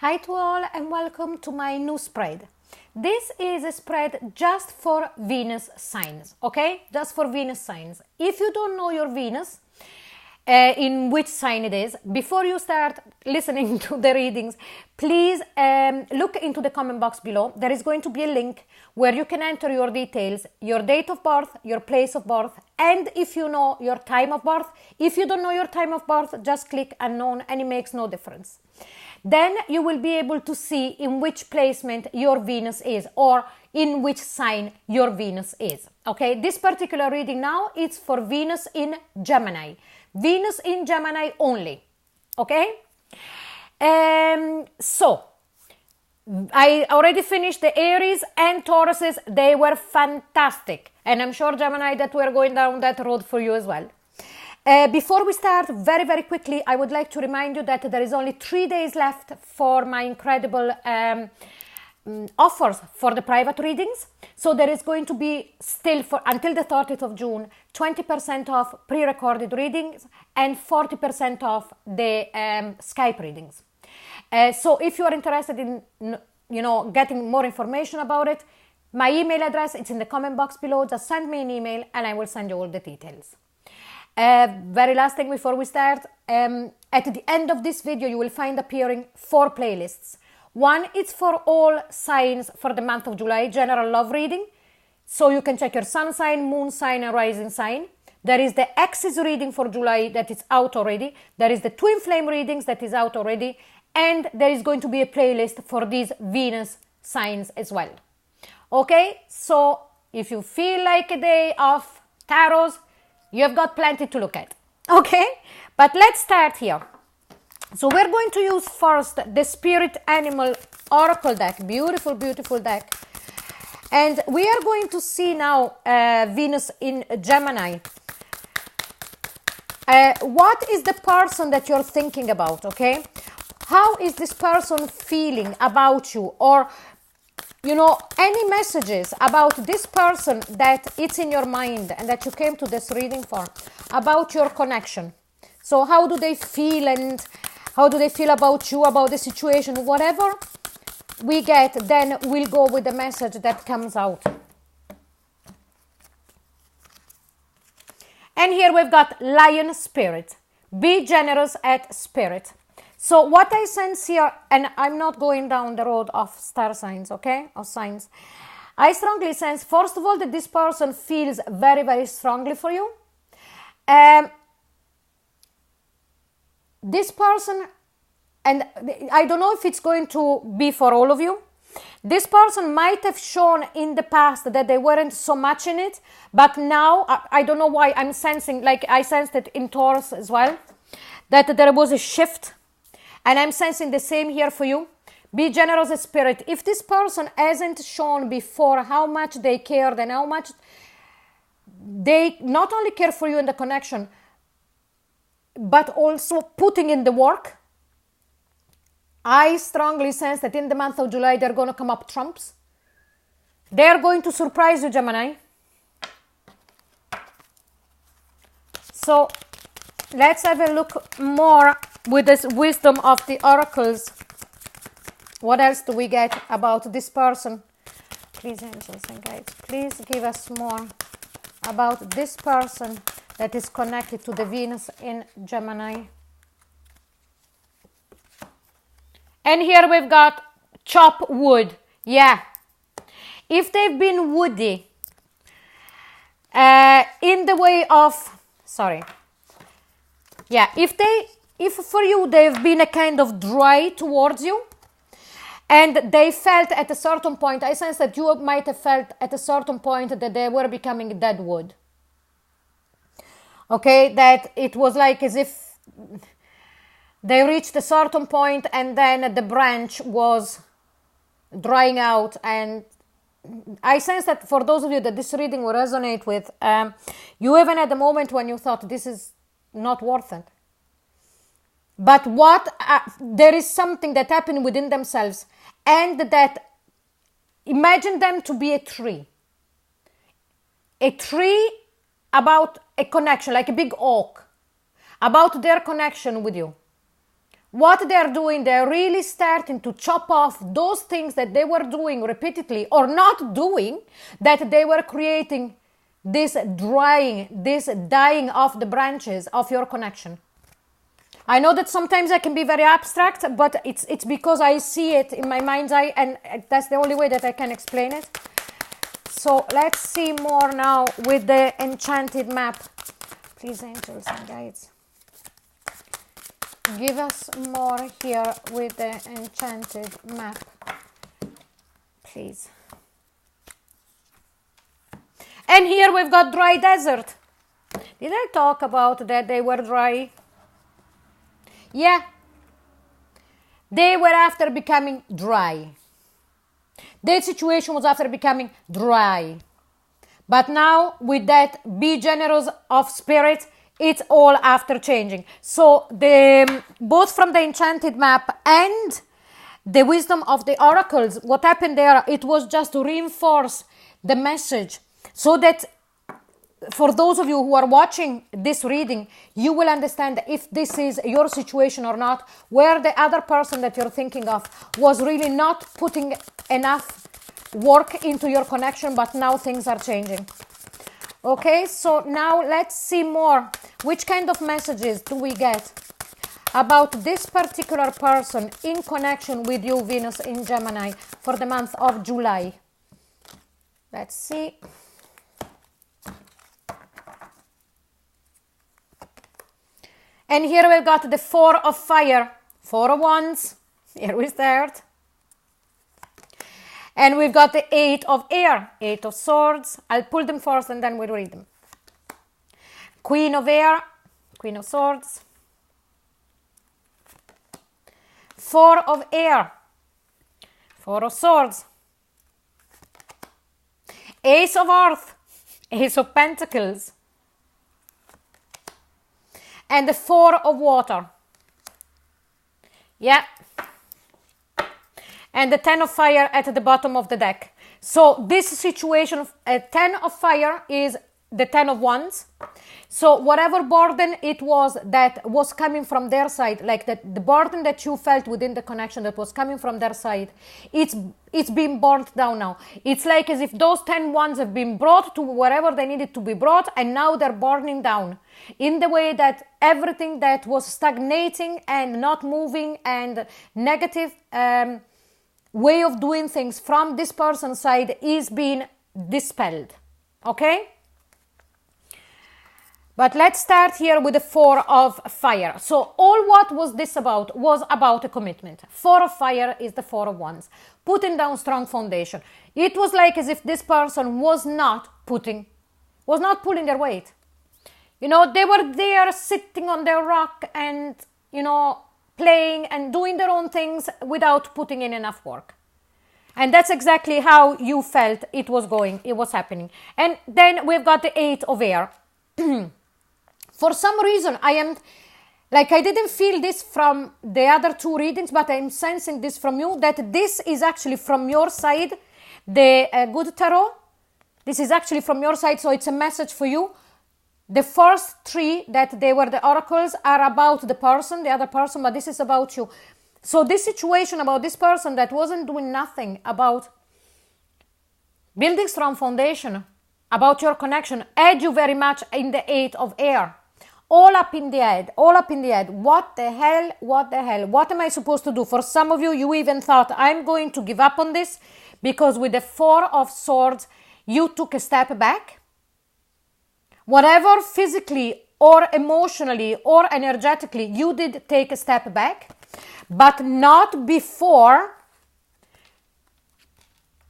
Hi to all and welcome to my new spread. This is a spread just for Venus signs, okay? Just for Venus signs. If you don't know your Venus, in which sign it is, before you start listening to the readings, please look into the comment box below. There is going to be a link where you can enter your details, your date of birth, your place of birth, and if you know your time of birth. If you don't know your time of birth, just click unknown and it makes no difference. Then you will be able to see in which placement your Venus is or in which sign your Venus is. Okay, this particular reading now is for Venus in Gemini. Venus in Gemini only. Okay, so I already finished the Aries and Tauruses. They were fantastic, and I'm sure, Gemini, that we're going down that road for you as well. Before we start, very quickly, I would like to remind you that there is only 3 days left for my incredible offers for the private readings. So there is going to be still for until the 30th of June 20% off pre-recorded readings and 40% off the Skype readings. So if you are interested in getting more information about it, my email address, it's in the comment box below. Just send me an email and I will send you all the details. Very last thing before we start, at the end of this video you will find appearing 4 playlists. One is for all signs for the month of July, general love reading, so you can check your sun sign, moon sign and rising sign. There is the Axis reading for July that is out already. There is the twin flame readings that is out already, and there is going to be a playlist for these Venus signs as well. Okay, so if you feel like a day of tarots, you have got plenty to look at. Okay, but let's start here. So we're going to use first the Spirit Animal Oracle deck. Beautiful deck. And we are going to see now Venus in Gemini. What is the person that you're thinking about, okay? How is this person feeling about you? Or, any messages about this person that it's in your mind and that you came to this reading for, about your connection. So how do they feel, and how do they feel about you, about the situation? Whatever we get, then we'll go with the message that comes out. And here we've got Lion Spirit. Be generous at spirit. So what I sense here, and I'm not going down the road of star signs, okay, or signs. I strongly sense, first of all, that this person feels very strongly for you. This person, and I don't know if it's going to be for all of you, this person might have shown in the past that they weren't so much in it, but now, I don't know why, I'm sensing, like I sensed it in Taurus as well, that there was a shift. And I'm sensing the same here for you. Be generous in spirit. If this person hasn't shown before how much they cared and how much they not only care for you in the connection, but also putting in the work, I strongly sense that in the month of July they're going to come up trumps. They're going to surprise you, Gemini. So let's have a look more with this wisdom of the oracles. What else do we get about this person? Please, angels and guides, please give us more about this person that is connected to the Venus in Gemini. And here we've got chop wood. Yeah, if they've been woody in the way of, if for you they've been a kind of dry towards you, and they felt at a certain point, I sense that you might have felt at a certain point that they were becoming dead wood. Okay, that it was like as if they reached a certain point and then the branch was drying out. And I sense that for those of you that this reading will resonate with, you even had a moment when you thought this is not worth it. But there is something that happened within themselves, and that imagine them to be a tree about a connection, like a big oak, about their connection with you. what they're doing, they're really starting to chop off those things that they were doing repeatedly or not doing, that they were creating this drying, this dying of the branches of your connection. I know that sometimes I can be very abstract, but it's because I see it in my mind's eye, and that's the only way that I can explain it. So let's see more now with the enchanted map. Please, angels and guides, give us more here with the enchanted map, please. And here we've got dry desert. Did I talk about that they were dry? Yeah. They were after becoming dry. Their situation was after becoming dry. But now with that, be generous of spirit, it's all after changing. So both from the enchanted map and the wisdom of the oracles, what happened there, it was just to reinforce the message, so that for those of you who are watching this reading, you will understand if this is your situation or not, where the other person that you're thinking of was really not putting enough work into your connection, but now things are changing. Okay, so now let's see more. Which kind of messages do we get about this particular person in connection with you, Venus in Gemini, for the month of July? Let's see. And here we've got the Four of Fire, Four of Wands. Here we start. And we've got the Eight of Air, Eight of Swords. I'll pull them first and then we'll read them. Queen of Air, Queen of Swords. Four of Air, Four of Swords. Ace of Earth, Ace of Pentacles. And the Four of Water. Yeah. And the Ten of Fire at the bottom of the deck. So this situation, 10 of Fire is the 10 of Wands. So whatever burden it was that was coming from their side, like the burden that you felt within the connection that was coming from their side, it's been burnt down now. It's like as if those 10 wands have been brought to wherever they needed to be brought, and now they're burning down in the way that everything that was stagnating and not moving and negative way of doing things from this person's side is being dispelled. Okay? But let's start here with the Four of Fire. So all what was this about was about a commitment. Four of Fire is the Four of Wands. Putting down strong foundation. It was like as if this person was not pulling their weight. You know, they were there sitting on their rock and, you know, playing and doing their own things without putting in enough work. And that's exactly how you felt it was going, it was happening. And then we've got the Eight of Air. For some reason, I didn't feel this from the other two readings, but I'm sensing this from you, that this is actually from your side, the Good Tarot. This is actually from your side, so it's a message for you. The first three that they were the oracles are about the person, the other person, but this is about you. So this situation about this person that wasn't doing nothing about building strong foundation, about your connection, had you very much in the Eight of Air. All up in the head, all up in the head. What the hell, what the hell? What am I supposed to do? For some of you, you even thought, I'm going to give up on this, because with the Four of Swords, you took a step back. Whatever physically or emotionally or energetically, you did take a step back, but not before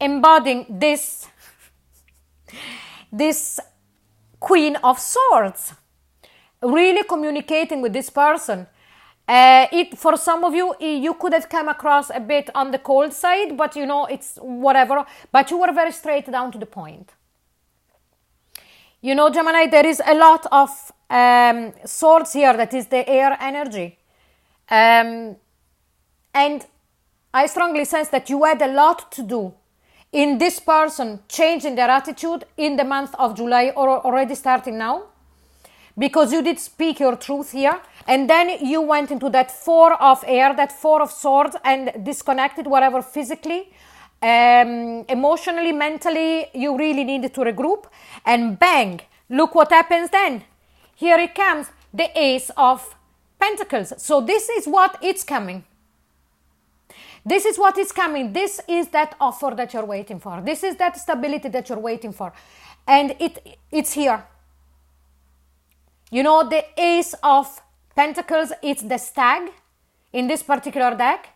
embodying this Queen of Swords. Really communicating with this person. For some of you, you could have come across a bit on the cold side, but you know, it's whatever. But you were very straight down to the point. You know, Gemini, there is a lot of swords here, that is the air energy. And I strongly sense that you had a lot to do in this person changing their attitude in the month of July, or already starting now. because you did speak your truth here, and then you went into that 4 of air, that 4 of swords, and disconnected whatever physically, emotionally, mentally, you really needed to regroup, and bang, look what happens then. Here it comes, the Ace of Pentacles. So this is what it's coming. This is what is coming. This is that offer that you're waiting for. This is that stability that you're waiting for. And it's here. You know, the Ace of Pentacles, it's the stag in this particular deck.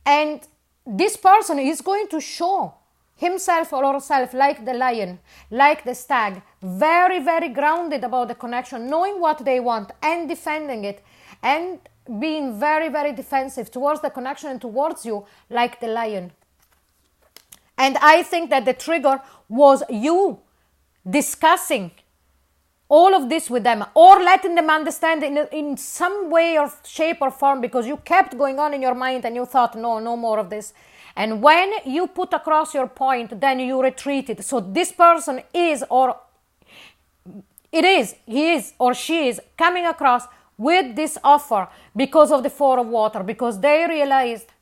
And this person is going to show himself or herself like the lion, like the stag, very, very grounded about the connection, knowing what they want and defending it, and being very, very defensive towards the connection and towards you like the lion. And I think that the trigger was you discussing all of this with them, or letting them understand in some way or shape or form, because you kept going on in your mind and you thought, no more of this. And when you put across your point, then you retreated. So this person is, or he is or she is coming across with this offer because of the 4 of water, because they realized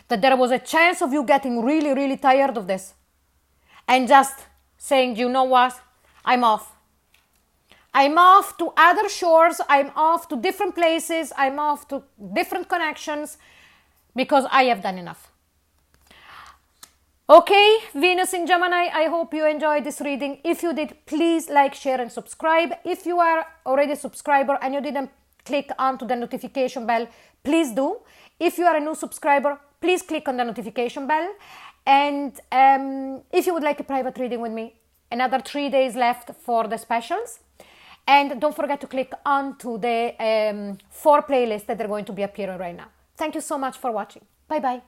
that there was a chance of you getting really, really tired of this and just saying, you know what, I'm off. I'm off to other shores, I'm off to different places, I'm off to different connections, because I have done enough. Okay, Venus in Gemini, I hope you enjoyed this reading. If you did, please like, share and subscribe. If you are already a subscriber and you didn't click onto the notification bell, please do. If you are a new subscriber, please click on the notification bell. And if you would like a private reading with me, another 3 days left for the specials. And don't forget to click onto the 4 playlists that are going to be appearing right now. Thank you so much for watching. Bye bye.